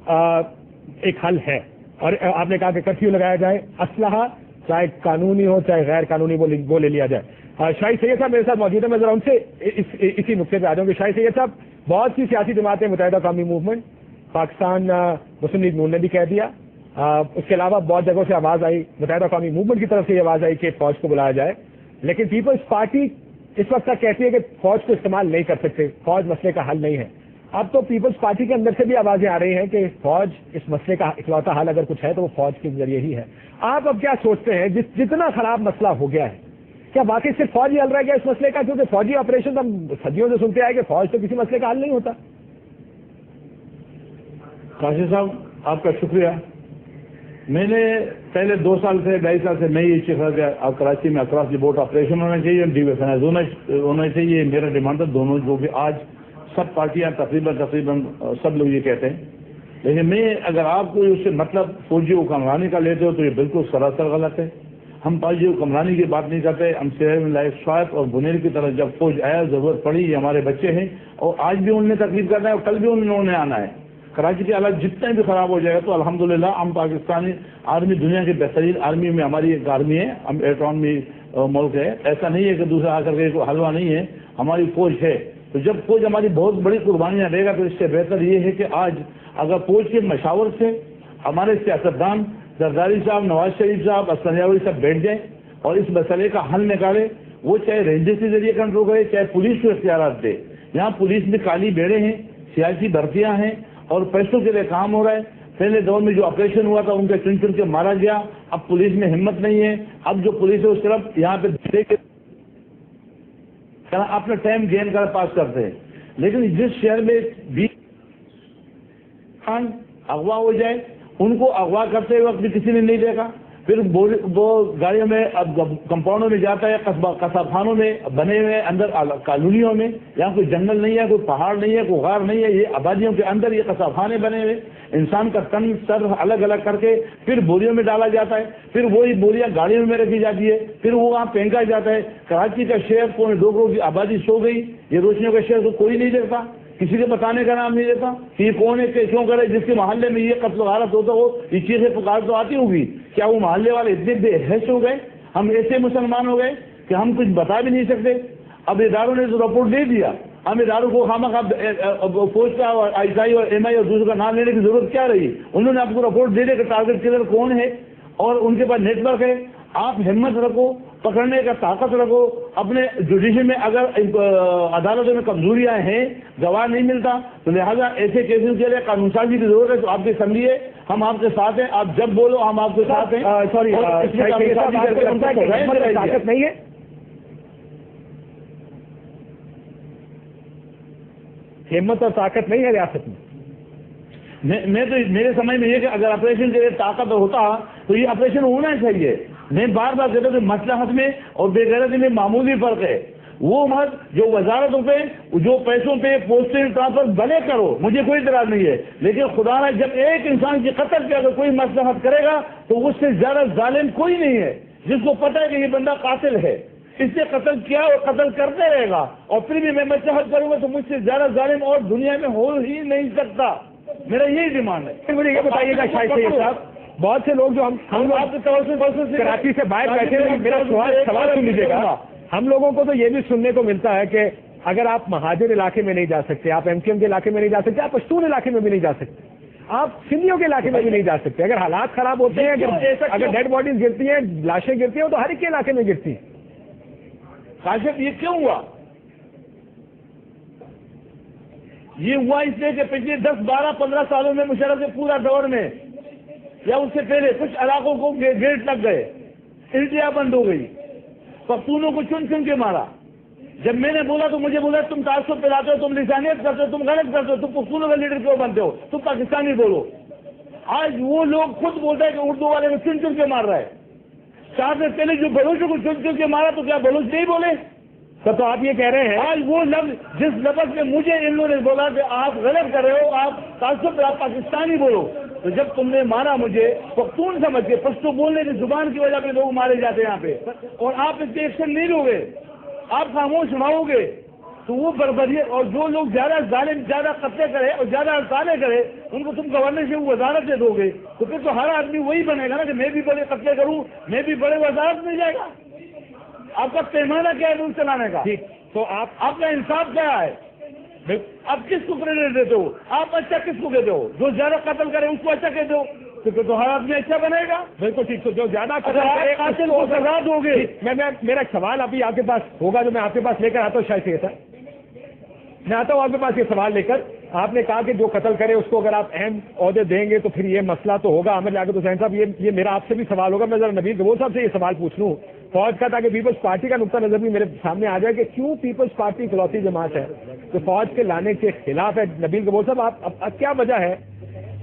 ایک حل ہے. اور آپ نے کہا کہ کرفیو لگایا جائے, اسلحہ چاہے قانونی ہو چاہے غیر قانونی وہ لے لیا جائے. شاہد سید صاحب میرے ساتھ موجود ہے, میں ذرا ان سے اسی نقطے پہ آ جاؤں کہ شاہد سید صاحب, بہت سی سیاسی جماعتیں, متحدہ قومی موومنٹ, پاکستان مسلم لیگ نون نے بھی کہہ دیا, اس کے علاوہ بہت جگہوں سے آواز آئی, متحدہ قومی موومنٹ کی طرف سے یہ آواز آئی کہ فوج کو بلایا جائے, لیکن پیپلز پارٹی اس وقت تک کہتی ہے کہ فوج کو استعمال نہیں کر سکتے, فوج مسئلے کا حل نہیں ہے. اب تو پیپلز پارٹی کے اندر سے بھی آوازیں آ رہی ہیں کہ فوج اس مسئلے کا اکلوتا حل اگر کچھ ہے تو وہ فوج کے ذریعے ہی ہے. آپ اب کیا سوچتے ہیں, جتنا خراب مسئلہ ہو گیا ہے, کیا واقعی صرف فوج ہی حل رہ گیا اس مسئلے کا؟ کیونکہ فوجی آپریشن ہم صدیوں سے سنتے آئے کہ فوج تو کسی مسئلے کا حل نہیں ہوتا. قاضی صاحب آپ کا شکریہ. میں نے پہلے 2 سال سے 2.5 سال سے میں یہ چیز کہ کراچی میں اکراس دی بورڈ آپریشن ہونا چاہیے, ڈیویژن ہونا چاہیے. میرا ڈیمانڈ تھا دونوں, جو کہ آج سب پارٹیاں تقریباً سب لوگ یہ کہتے ہیں. لیکن میں اگر آپ کو اس سے مطلب فوجی حکمرانی کا لیتے ہو تو یہ بالکل سراسر غلط ہے. ہم فوجی حکمرانی کی بات نہیں کرتے. ہم شہر لائف شاعت اور بنیر کی طرح جب فوج آیا, ضرورت پڑی, یہ ہمارے بچے ہیں اور آج بھی انہوں نے تکلیف کرنا ہے اور کل بھی انہوں نے آنا ہے. کراچی کے حالات جتنے بھی خراب ہو جائے گا تو الحمدللہ ہم پاکستانی آرمی دنیا کی بہترین آرمی میں ہماری ایک آرمی ہے, ہم ایٹمی ملک ہے. ایسا نہیں ہے کہ دوسرا آ کر کے کوئی حلوہ نہیں ہے, ہماری فوج ہے. تو جب فوج ہماری بہت بڑی قربانیاں دے گا تو اس سے بہتر یہ ہے کہ آج اگر فوج کے مشاور سے ہمارے سیاستدان زرداری صاحب, نواز شریف صاحب, اسد یاوری صاحب بیٹھ جائیں اور اس مسئلے کا حل نکالے. وہ چاہے رینجرز کے ذریعے کنٹرول کرے چاہے پولیس کو اختیارات دے. یہاں پولیس میں کالی بیڑے ہیں, سیاسی بھرتیاں ہیں اور پیسوں کے لیے کام ہو رہا ہے. پہلے دور میں جو آپریشن ہوا تھا ان کے چن چن کے مارا گیا. اب پولیس میں ہمت نہیں ہے. اب جو پولیس ہے اس طرف یہاں پہ اپنا ٹائم گین کر پاس کرتے ہیں. لیکن جس شہر میں 20 خان اغوا ہو جائے, ان کو اغوا کرتے وقت بھی کسی نے نہیں دیکھا. پھر وہ گاڑیوں میں اب کمپاؤنڈوں میں جاتا ہے, قصاب خانوں میں بنے ہوئے اندر کالونیوں میں. یہاں کوئی جنگل نہیں ہے, کوئی پہاڑ نہیں ہے, کوئی غار نہیں ہے. یہ آبادیوں کے اندر یہ قصاب خانے بنے ہوئے. انسان کا تن سر الگ الگ کر کے پھر بوریوں میں ڈالا جاتا ہے. پھر وہی بوریاں گاڑیوں میں رکھی جاتی ہے. پھر وہ وہاں پھینکا جاتا ہے. کراچی کا شہر 2 کروڑ کی آبادی سو گئی. یہ روشنیوں کا شہر کو کوئی نہیں دیکھتا, کسی کے بتانے کا نام نہیں دیتا کہ یہ کون ہے, کیوں کرے. جس کے محلے میں یہ قتل و غارت ہوتا ہو, یہ چیزیں پکار تو آتی ہوگی. کیا وہ محلے والے اتنے بے حیث ہو گئے, ہم ایسے مسلمان ہو گئے کہ ہم کچھ بتا بھی نہیں سکتے؟ اب اداروں نے جو رپورٹ دے دیا, ہم اداروں کو خامخواہ فوج کا اور آئی آئی اور ایم آئی اور دوسروں کا نام لینے کی ضرورت کیا رہی؟ انہوں نے آپ کو رپورٹ دے دیا کہ ٹارگٹ کلر کون ہے اور ان کے پاس نیٹ ورک ہے. آپ ہمت رکھو, پکڑنے کا طاقت رکھو. اپنے جوڈیشن میں اگر عدالتوں میں کمزوریاں ہیں, گواہ نہیں ملتا, تو لہٰذا ایسے کیسز کے لیے قانون سازی کی ضرورت ہے. تو آپ کے سمجھیے ہم آپ کے ساتھ ہیں, آپ جب بولو ہم آپ کے ساتھ ہیں. سوری, طاقت نہیں ہے. ہمت اور طاقت نہیں ہے ریاست میں. تو میرے سمجھ میں یہ کہ اگر آپریشن کے لیے طاقت ہوتا تو یہ آپریشن ہونا چاہیے. میں بار بار کہتا ہوں کہ مصلحت میں اور بے غیرتی میں معمولی فرق ہے. وہ مرد جو وزارتوں پہ جو پیسوں پہ پوسٹنگ ٹرانسفر بھلے کرو, مجھے کوئی اعتراض نہیں ہے, لیکن خدا نہ جب ایک انسان کی قتل پہ اگر کوئی مصلحت کرے گا تو اس سے زیادہ ظالم کوئی نہیں ہے. جس کو پتہ ہے کہ یہ بندہ قاتل ہے, اس سے قتل کیا اور قتل کرتے رہے گا, اور پھر بھی میں مصلحت کروں گا تو مجھ سے زیادہ ظالم اور دنیا میں ہو ہی نہیں سکتا. میرا یہی ڈیمانڈ ہے. مجھے یہ بتائیے گا شاہد سید صاحب, بہت سے لوگ جو ہم آپ کے کراچی سے باہر بیٹھے ہیں, میرا سوال سن لیجیے گا. ہم لوگوں کو تو یہ بھی سننے کو ملتا ہے کہ اگر آپ مہاجر علاقے میں نہیں جا سکتے, آپ ایم کیو ایم کے علاقے میں نہیں جا سکتے, آپ پشتون علاقے میں بھی نہیں جا سکتے, آپ سندھیوں کے علاقے میں بھی نہیں جا سکتے. اگر حالات خراب ہوتے ہیں, اگر ڈیڈ باڈیز گرتی ہیں, لاشیں گرتی ہیں, تو ہر ایک کے علاقے میں گرتی ہیں. کاشف یہ کیوں ہوا؟ یہ ہوا اس لیے کہ پچھلے 10 12 15 سالوں میں مشرف کے پورا دور میں یا اس سے پہلے کچھ علاقوں کو گیٹ لگ گئے, انتہا بند ہو گئی, پختونوں کو چن چن کے مارا. جب میں نے بولا تو مجھے بولا تم تعصب پھیلاتے ہو, تم لسانیت کرتے ہو, تم غلط کرتے ہو, تم پختونوں کا لیڈر کیوں بنتے ہو, تم پاکستانی بولو. آج وہ لوگ خود بولتے ہیں کہ اردو والے کو چن چن کے مار رہا ہے. 4 سے پہلے جو بلوچوں کو چن چن کے مارا تو کیا بلوچ نہیں بولے؟ تو آپ یہ کہہ رہے ہیں آج وہ لفظ جس لفظ میں مجھے ان لوگوں نے بولا کہ آپ غلط کر رہے ہو, آپ تعصب پہ آپ پاکستانی بولو, تو جب تم نے مارا مجھے پختون سمجھ کے, پشتو بولنے کی زبان کی وجہ پہ لوگ مارے جاتے ہیں یہاں پہ, اور آپ اس کے ایکشن نہیں لو گے, آپ خاموش رہو گے. تو وہ بربریت اور جو لوگ زیادہ ظالم زیادہ قتلے کرے اور زیادہ ہڑتالیں کرے ان کو تم گورنر سے وزارت دے دو گے تو پھر تو ہر آدمی وہی بنے گا نا کہ میں بھی بڑے قتلے کروں میں بھی بڑے وزارت مل جائے گا. آپ کا پیمانہ کیا ہے رول چلانے کا؟ تو آپ کا انصاف کیا ہے؟ آپ کس کو کریڈٹ دیتے ہو؟ آپ اچھا کس کو کہتے ہو؟ جو زیادہ قتل کرے اس کو اچھا کہتے ہو تو ہر آدمی اچھا بنے گا. بالکل ٹھیک. تو جو زیادہ قاتل کو سزا دو گے. میرا ایک سوال ابھی آپ کے پاس ہوگا جو میں آپ کے پاس لے کر آتا ہوں. شاید سے میں آتا ہوں آپ کے پاس یہ سوال لے کر. آپ نے کہا کہ جو قتل کرے اس کو اگر آپ اہم عہدے دیں گے تو پھر یہ مسئلہ تو ہوگا. عامر لیاقت حسین صاحب یہ میرا آپ سے بھی سوال ہوگا. میں ذرا نبیل گبور صاحب سے یہ سوال پوچھ لوں فوج کا تاکہ پیپلز پارٹی کا نقطہ نظر بھی میرے سامنے آ جائے کہ کیوں پیپلز پارٹی اکلوتی جماعت ہے جو فوج کے لانے کے خلاف ہے. نبیل گبور صاحب آپ کیا وجہ ہے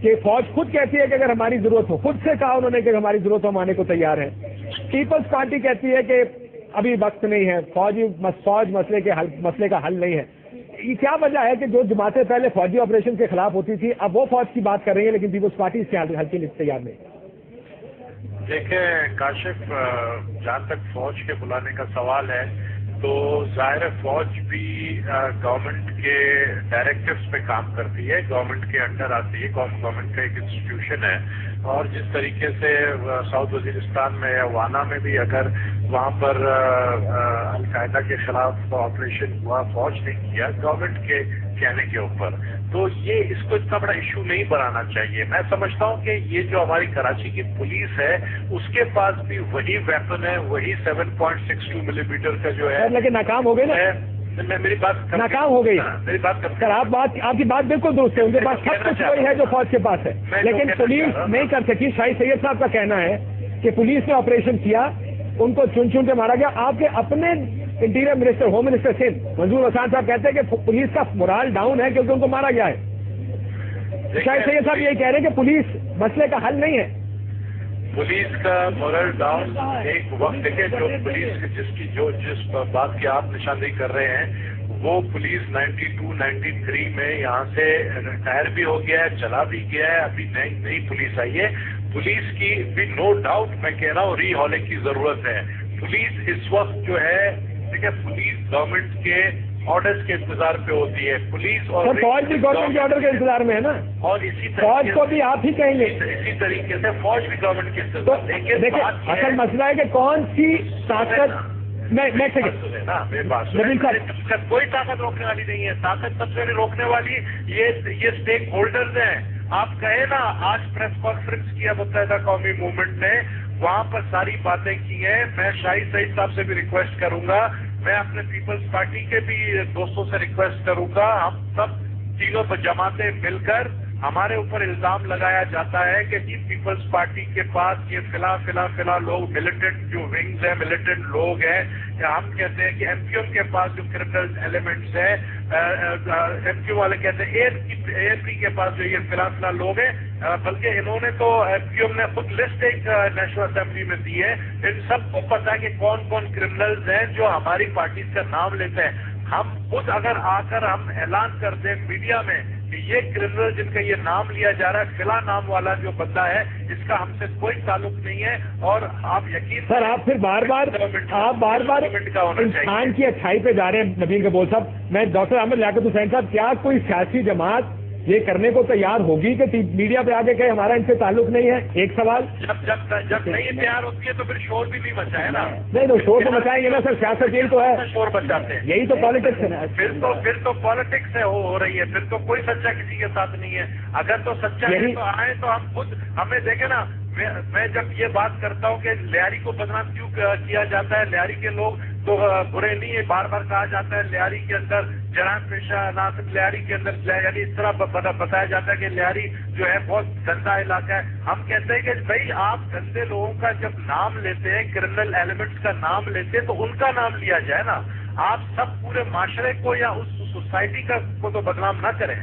کہ فوج خود کہتی ہے کہ اگر ہماری ضرورت ہو, خود سے کہا انہوں نے کہ ہماری ضرورت ہو ہم آنے کو تیار ہیں. پیپلز پارٹی کہتی ہے کہ ابھی وقت نہیں ہے, فوج مسئلے کا حل نہیں ہے. یہ کیا وجہ ہے کہ جو جماعتیں پہلے فوجی آپریشن کے خلاف ہوتی تھی اب وہ فوج کی بات کر رہی ہیں لیکن پیپلز پارٹی اس کے حل کے لیے تیار نہیں؟ دیکھیں کاشف, جہاں تک فوج کے بلانے کا سوال ہے تو ظاہر فوج بھی گورنمنٹ کے ڈائریکٹیوز پہ کام کرتی ہے, گورنمنٹ کے انڈر آتی ہے, گورنمنٹ کا ایک انسٹیٹیوشن ہے. اور جس طریقے سے ساؤتھ وزیرستان میں یا وانا میں بھی اگر وہاں پر القاعدہ کے خلاف آپریشن ہوا, فوج نے کیا گورنمنٹ کے کہنے کے اوپر, تو یہ اس کو اتنا بڑا ایشو نہیں بنانا چاہیے. میں سمجھتا ہوں کہ یہ جو ہماری کراچی کی پولیس ہے اس کے پاس بھی وہی ویپن ہے, وہی 7.62 ملی میٹر کا جو ہے, لیکن ناکام ہو گئے نا. میری بات ناکام ہو گئی. میری بات سر آپ کی بات بالکل درست ہے, ان کے پاس سب کچھ وہی ہے جو فوج کے پاس ہے, لیکن پولیس نہیں کر سکی. شاہد سید صاحب کا کہنا ہے کہ پولیس نے آپریشن کیا, ان کو چن کے مارا گیا. آپ کے اپنے interior minister, home minister Sindh Manzoor Hussain sahib کہتے ہیں کہ پولیس کا مورال ڈاؤن ہے کیونکہ ان کو مارا گیا ہے. شاہد سید صاحب یہی کہہ رہے ہیں کہ پولیس مسئلے کا حل نہیں ہے. پولیس کا مورل ڈاؤن ایک وقت ہے جو پولیس جس بات کی آپ نشاندہی کر رہے ہیں وہ پولیس 92-93 میں یہاں سے ریٹائر بھی ہو گیا ہے, چلا بھی گیا ہے, ابھی نئی پولیس آئی ہے. پولیس کی بھی نو ڈاؤٹ میں کہہ رہا ہوں ری ہالنگ کی ضرورت ہے. پولیس اس وقت جو ہے دیکھیں پولیس گورنمنٹ کے آرڈرز کے انتظار پہ ہوتی ہے. پولیس اور فوج بھی گورنمنٹ کے آرڈر کے انتظار میں ہے نا, اور اسی فوج کو بھی آپ ہی کہیں گے. اسی طریقے سے فوج بھی گورنمنٹ کے تو انتظار. دیکھیں اصل مسئلہ ہے کہ کون سی طاقت, کوئی طاقت روکنے والی نہیں ہے. طاقت سب سے روکنے والی یہ اسٹیک ہولڈرز ہیں. آپ کہیں نا آج پریس کانفرنس کیا متحدہ قومی موومنٹ نے, وہاں پر ساری باتیں کی ہیں. میں شاہد سعید صاحب سے بھی ریکویسٹ کروں گا, میں اپنے پیپلز پارٹی کے بھی دوستوں سے ریکویسٹ کروں گا, ہم سب تینوں جماعتیں مل کر ہمارے اوپر الزام لگایا جاتا ہے کہ جی پیپلز پارٹی کے پاس یہ فلاں لوگ ملیٹنٹ جو ونگز ہیں, ملیٹنٹ لوگ ہیں. ہم کہتے ہیں کہ ایم کیو ایم کے پاس جو کرمنل ایلیمنٹس ہیں, ایم کیو والے کہتے ہیں اے ایف پی کے پاس جو یہ فلاں لوگ ہیں, بلکہ انہوں نے تو ایم کیو ایم نے خود لسٹ ایک نیشنل اسمبلی میں دی ہے. ان سب کو پتا ہے کہ کون کون کرمنلز ہیں جو ہماری پارٹی کا نام لیتے ہیں. ہم خود اگر آ کر ہم اعلان کر دیں میڈیا میں کہ یہ کرمنل جن کا یہ نام لیا جا رہا ہے فلاں نام والا جو بندہ ہے, اس کا ہم سے کوئی تعلق نہیں ہے, اور آپ یقین سر آپ پھر بار بار انسان کی اچھائی پہ جا رہے ہیں. نبیل گبور صاحب, میں ڈاکٹر عامر لیاقت حسین صاحب, کیا کوئی سیاسی جماعت یہ کرنے کو تیار ہوگی کہ میڈیا پہ آگے کہ ہمارا ان سے تعلق نہیں ہے؟ ایک سوال, جب نہیں تیار ہوتی ہے تو پھر شور بھی نہیں مچائے نا. نہیں تو شور تو مچائیں گے نا سر, سیاست یہی تو ہے, شور مچاتے ہیں, یہی تو پالیٹکس ہے نا. پھر تو پالیٹکس ہے ہو رہی ہے, پھر تو کوئی سچا کسی کے ساتھ نہیں ہے. اگر تو سچا ہے تو آئے تو ہم خود ہمیں دیکھیں نا. میں جب یہ بات کرتا ہوں کہ لیاری کو بدنام کیوں کیا جاتا ہے, لیاری کے لوگ تو برے نہیں ہے, بار بار کہا جاتا ہے لیاری کے اندر جرائم پیشہ ناصر, لیاری کے اندر یعنی اس طرح بتایا جاتا ہے کہ لیاری جو ہے بہت گندا علاقہ ہے. ہم کہتے ہیں کہ بھائی آپ گندے لوگوں کا جب نام لیتے ہیں, کرمنل ایلیمنٹس کا نام لیتے ہیں تو ان کا نام لیا جائے نا. آپ سب پورے معاشرے کو یا اس سوسائٹی کو تو بدنام نہ کریں.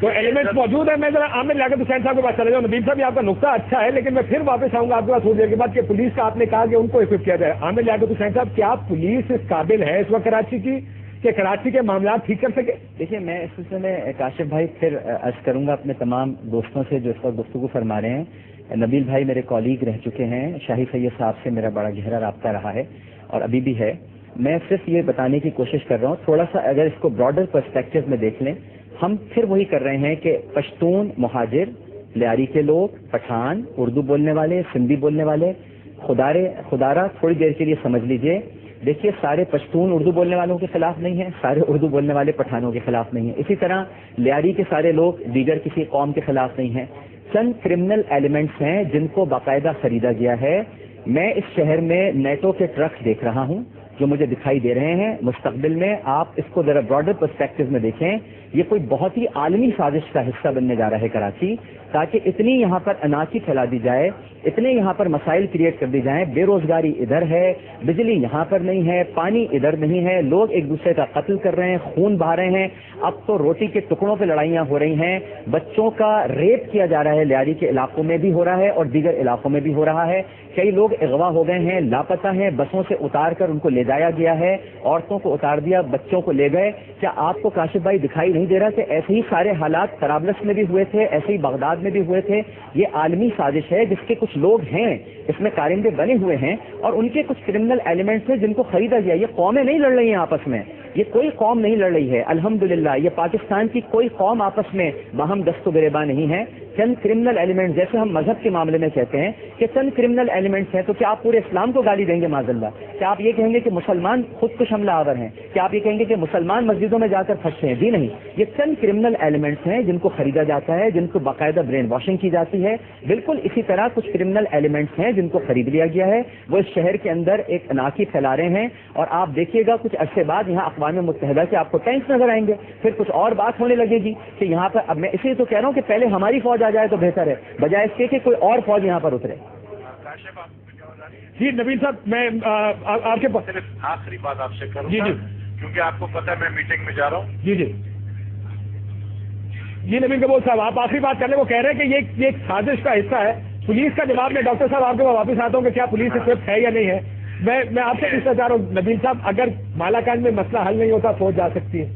تو ایلیمنٹس موجود ہیں. میں ذرا عامر لیاقت حسین صاحب کے پاس چلے جاؤں. نبیل صاحب آپ کا نقطہ اچھا ہے, لیکن میں پھر واپس آؤں گا آپ کے پاس تھوڑی دیر کے بعد کہ پولیس کا آپ نے کہا کہ ان کو اکوپ کیا جائے. عامر لیاقت حسین صاحب, کیا پولیس اس قابل ہے اس وقت کراچی کی کہ کراچی کے معاملات ٹھیک کر سکے؟ دیکھیے میں اس سلسلے میں کاشف بھائی پھر عرض کروں گا اپنے تمام دوستوں سے جو اس وقت گفتگو فرما رہے ہیں. نبیل بھائی میرے کولیگ رہ چکے ہیں, شاہد سید صاحب سے میرا بڑا گہرا رابطہ رہا ہے اور ابھی بھی ہے, میں صرف یہ بتانے کی کوشش کر رہا ہوں، تھوڑا سا اگر اس کو براڈر پرسپیکٹو میں دیکھ لیں، ہم پھر وہی کر رہے ہیں کہ پشتون مہاجر، لیاری کے لوگ، پٹھان، اردو بولنے والے، سندھی بولنے والے، خدارہ تھوڑی دیر کے لیے سمجھ لیجئے، دیکھیے سارے پشتون اردو بولنے والوں کے خلاف نہیں ہیں، سارے اردو بولنے والے پٹھانوں کے خلاف نہیں ہیں، اسی طرح لیاری کے سارے لوگ دیگر کسی قوم کے خلاف نہیں ہیں۔ چند کرمنل ایلیمنٹس ہیں جن کو باقاعدہ خریدا گیا ہے۔ میں اس شہر میں نیٹو کے ٹرکس دیکھ رہا ہوں جو مجھے دکھائی دے رہے ہیں، مستقبل میں آپ اس کو ذرا براڈر پرسپیکٹو میں دیکھیں، یہ کوئی بہت ہی عالمی سازش کا حصہ بننے جا رہا ہے کراچی، تاکہ اتنی یہاں پر انارکی پھیلا دی جائے، اتنے یہاں پر مسائل کریٹ کر دی جائیں، بے روزگاری ادھر ہے، بجلی یہاں پر نہیں ہے، پانی ادھر نہیں ہے، لوگ ایک دوسرے کا قتل کر رہے ہیں، خون بہا رہے ہیں، اب تو روٹی کے ٹکڑوں پہ لڑائیاں ہو رہی ہیں، بچوں کا ریپ کیا جا رہا ہے، لیاری کے علاقوں میں بھی ہو رہا ہے اور دیگر علاقوں میں بھی ہو رہا ہے، کئی لوگ اغوا ہو گئے ہیں، لاپتہ ہیں، بسوں سے اتار کر ان کو لے جایا گیا ہے، عورتوں کو اتار دیا، بچوں کو لے گئے۔ کیا آپ کو کاشف بھائی دکھائی نہیں دے رہا کہ ایسے ہی سارے حالات طرابلس میں بھی ہوئے تھے، ایسے ہی بغداد میں بھی ہوئے تھے؟ یہ عالمی سازش ہے جس کے کچھ لوگ ہیں اس میں کارندے بنے ہوئے ہیں اور ان کے کچھ کرمنل ایلیمنٹس ہیں جن کو خریدا گیا۔ یہ قومیں نہیں لڑ رہی ہیں آپس میں، یہ کوئی قوم نہیں لڑ رہی ہے، الحمدللہ یہ پاکستان کی کوئی قوم آپس میں باہم دست و گریباں نہیں ہے۔ چند کرمنل ایلیمنٹس، جیسے ہم مذہب کے معاملے میں کہتے ہیں کہ چند کرمنل ایلیمنٹس ہیں، تو کیا آپ پورے اسلام کو گالی دیں گے معاذ اللہ؟ کیا آپ یہ کہیں گے کہ مسلمان خود کش حملہ آور ہیں؟ کیا آپ یہ کہیں گے کہ مسلمان مسجدوں میں جا کر پھنستے ہیں؟ جی نہیں، یہ چند کرمنل ایلیمنٹس ہیں جن کو خریدا جاتا ہے، جن کو باقاعدہ برین واشنگ کی جاتی ہے۔ بالکل اسی طرح کچھ کرمنل ایلیمنٹس ہیں جن کو خرید لیا گیا ہے، وہ اس شہر کے اندر ایک اناکی پھیلا رہے ہیں، اور آپ دیکھیے گا کچھ عرصے بعد یہاں اقوام متحدہ کے آپ کو ٹینکس نظر آئیں گے، پھر کچھ اور بات ہونے لگے گی کہ یہاں پر، اب میں اسی لیے تو کہہ رہا ہوں کہ پہلے ہماری فوج آ جائے تو بہتر ہے، بجائے اس کے کہ کوئی اور فوج یہاں پر اترے۔ جی نبیل صاحب، میں آپ کے پاس صرف آخری بات آپ سے کروں جی گا، جی کیونکہ آپ کو پتہ ہے میں میٹنگ میں جا رہا ہوں۔ جی جی جی نبیل کبول صاحب، آپ آخری بات کرنے کو کہہ رہے ہیں کہ یہ ایک سازش کا حصہ ہے۔ پولیس کا جواب میں ڈاکٹر صاحب آپ کے پاس واپس آتا ہوں کہ کیا پولیس اکوپڈ ہے یا نہیں ہے۔ میں آپ سے پوچھنا چاہ رہا ہوں نبیل صاحب، اگر مالاکنڈ میں مسئلہ حل نہیں ہوتا فوج جا سکتی ہے،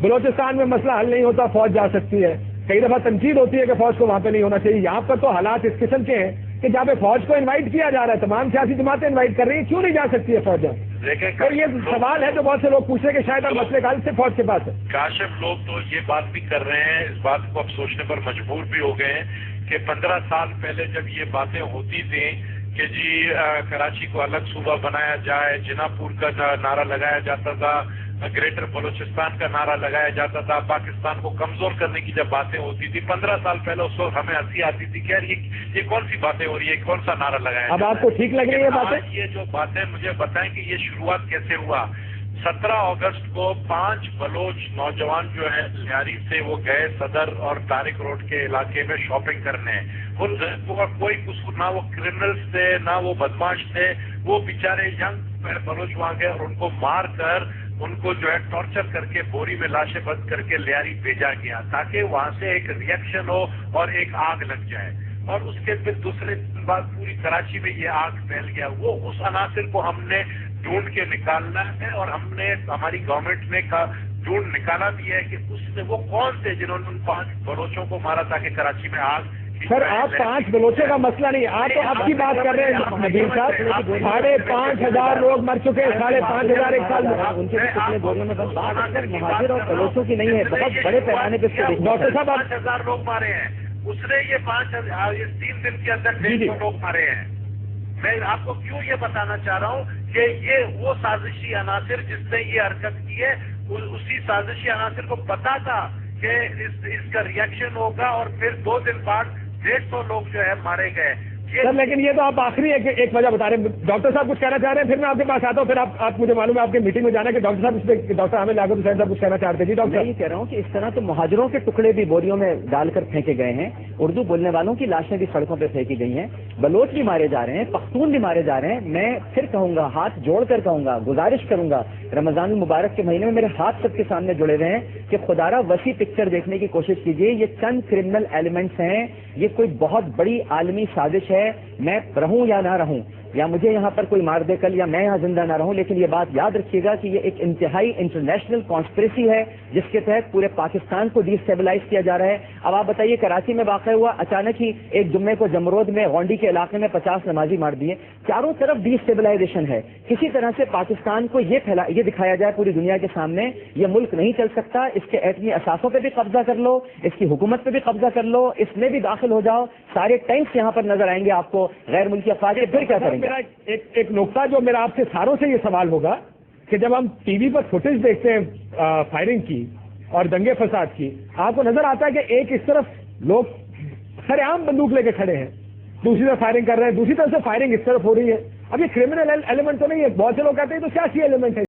بلوچستان میں مسئلہ حل نہیں ہوتا فوج جا سکتی ہے، کئی دفعہ تنقید ہوتی ہے کہ فوج کو وہاں پہ نہیں ہونا چاہیے، یہاں پر تو حالات اس قسم کے ہیں کہ جہاں پہ فوج کو انوائٹ کیا جا رہا ہے، تمام سیاسی جماعتیں انوائٹ کر رہی ہیں، کیوں نہیں جا سکتی ہے فوج؟ اور یہ سوال ہے جو بہت سے لوگ پوچھ رہے ہیں کہ شاید اب مسئلے کا حل سے فوج کے پاس ہے۔ کاشف لوگ تو یہ بات بھی کر رہے ہیں، اس بات کو اب سوچنے پر مجبور بھی ہو گئے ہیں کہ 15 سال پہلے جب یہ باتیں ہوتی تھیں کہ جی کراچی کو الگ صوبہ بنایا جائے، جنا پور کا نعرہ لگایا جاتا تھا، گریٹر بلوچستان کا نعرہ لگایا جاتا تھا، پاکستان کو کمزور کرنے کی جب باتیں ہوتی تھی 15 سال پہلے، اس وقت ہمیں ہنسی آتی تھی کہ یار یہ کون سی باتیں ہو رہی ہے، کون سا نعرہ لگایا؟ اب آپ کو ٹھیک لگ رہی ہے باتیں؟ یہ جو باتیں مجھے بتائیں کہ یہ شروعات کیسے ہوا۔ 17 اگست کو 5 بلوچ نوجوان جو ہیں لیاری سے وہ گئے صدر اور طارق روڈ کے علاقے میں شاپنگ کرنے، ان کا کوئی قصور نہ، وہ کرمنلز تھے نہ وہ بدماش تھے، وہ بیچارے ینگ بلوچ وہاں گئے اور ان کو مار کر ان کو جو ہے ٹارچر کر کے بوری میں لاشیں بند کر کے لیاری بھیجا گیا تاکہ وہاں سے ایک ریئیکشن ہو اور ایک آگ لگ جائے، اور اس کے پھر دوسرے دن بعد پوری کراچی میں یہ آگ پھیل گیا۔ وہ اس عناصر کو ہم نے ڈھونڈ کے نکالنا ہے اور ہم نے ہماری گورنمنٹ نے ڈھونڈ نکالا بھی ہے کہ اس میں وہ کون تھے جنہوں نے ان 5 بلوچوں کو مارا تاکہ کراچی میں آگ۔ سر آپ 5 بلوچوں کا مسئلہ نہیں، آپ تو اب کی بات کر رہے ہیں نبیل صاحب، 5,500 لوگ مر چکے، 5,500 ایک سال میں۔ ان کے کتنے بولنے میں بس بات اکثر مہاجر اور بلوچوں کی نہیں ہے، بہت بڑے پیمانے پہ ڈاکٹر صاحب 5,000 لوگ مارے ہیں، اس نے یہ 3 دن کے اندر 150 لوگ مارے ہیں۔ میں آپ کو کیوں یہ بتانا چاہ رہا ہوں کہ یہ وہ سازشی عناصر جس نے یہ حرکت کی ہے، اسی سازشی عناصر کو پتا تھا کہ اس کا ریئیکشن ہوگا اور پھر 2 دن بعد 150 لوگ جو ہے مارے گئے۔ سر لیکن یہ تو آپ آخری ایک وجہ بتا رہے ہیں، ڈاکٹر صاحب کچھ کہنا چاہ رہے ہیں، پھر میں آپ کے پاس آتا ہوں، پھر آپ مجھے معلوم ہے آپ کی میٹنگ میں جانا ہے کہ ڈاکٹر صاحب اس پہ ڈاکٹر عامر لاگو حسین صاحب کچھ کہنا چاہتے ہیں۔ جی ڈاکٹر، میں یہ کہہ رہا ہوں کہ اس طرح تو مہاجروں کے ٹکڑے بھی بوریوں میں ڈال کر پھینکے گئے ہیں، اردو بولنے والوں کی لاشیں بھی سڑکوں پہ پھینکی گئی ہیں، بلوچ بھی مارے جا رہے ہیں، پختون بھی مارے جا رہے ہیں۔ میں پھر کہوں گا، ہاتھ جوڑ کر کہوں گا، گزارش کروں گا، رمضان المبارک کے مہینے میں میرے ہاتھ سب کے سامنے جڑے ہوئے ہیں کہ خدا را وسیع پکچر دیکھنے کی کوشش کیجیے۔ یہ چند کرمنل ایلیمنٹس ہیں، یہ کوئی بہت بڑی عالمی سازش ہے۔ میں رہوں یا نہ رہوں، یا مجھے یہاں پر کوئی مار دے کل، یا میں یہاں زندہ نہ رہوں، لیکن یہ بات یاد رکھیے گا کہ یہ ایک انتہائی انٹرنیشنل کانسپریسی ہے جس کے تحت پورے پاکستان کو ڈی اسٹیبلائز کیا جا رہا ہے۔ اب آپ بتائیے، کراچی میں واقع ہوا، اچانک ہی ایک جمعے کو جمرود میں غونڈی کے علاقے میں 50 نمازی مار دیے، چاروں طرف ڈی اسٹیبلائزیشن ہے۔ کسی طرح سے پاکستان کو یہ دکھایا جائے پوری دنیا کے سامنے یہ ملک نہیں چل سکتا، اس کے ایٹمی اثاثوں پہ بھی قبضہ کر لو، اس کی حکومت پہ بھی قبضہ کر لو، اس میں بھی داخل ہو جاؤ، سارے ٹینکس یہاں پر نظر آئیں گے آپ کو، غیر ملکی افواج، پھر کیا کریں گے؟ میرا ایک نقطہ جو میرا آپ سے ساروں سے یہ سوال ہوگا کہ جب ہم ٹی وی پر فوٹیج دیکھتے ہیں فائرنگ کی اور دنگے فساد کی، آپ کو نظر آتا ہے کہ ایک اس طرف لوگ سر عام بندوق لے کے کھڑے ہیں، دوسری طرف فائرنگ کر رہے ہیں، دوسری طرف سے فائرنگ اس طرف ہو رہی ہے۔ اب یہ کرمنل ایلیمنٹ تو نہیں ہے، بہت سے لوگ کہتے ہیں تو سیاسی ایلیمنٹ ہے۔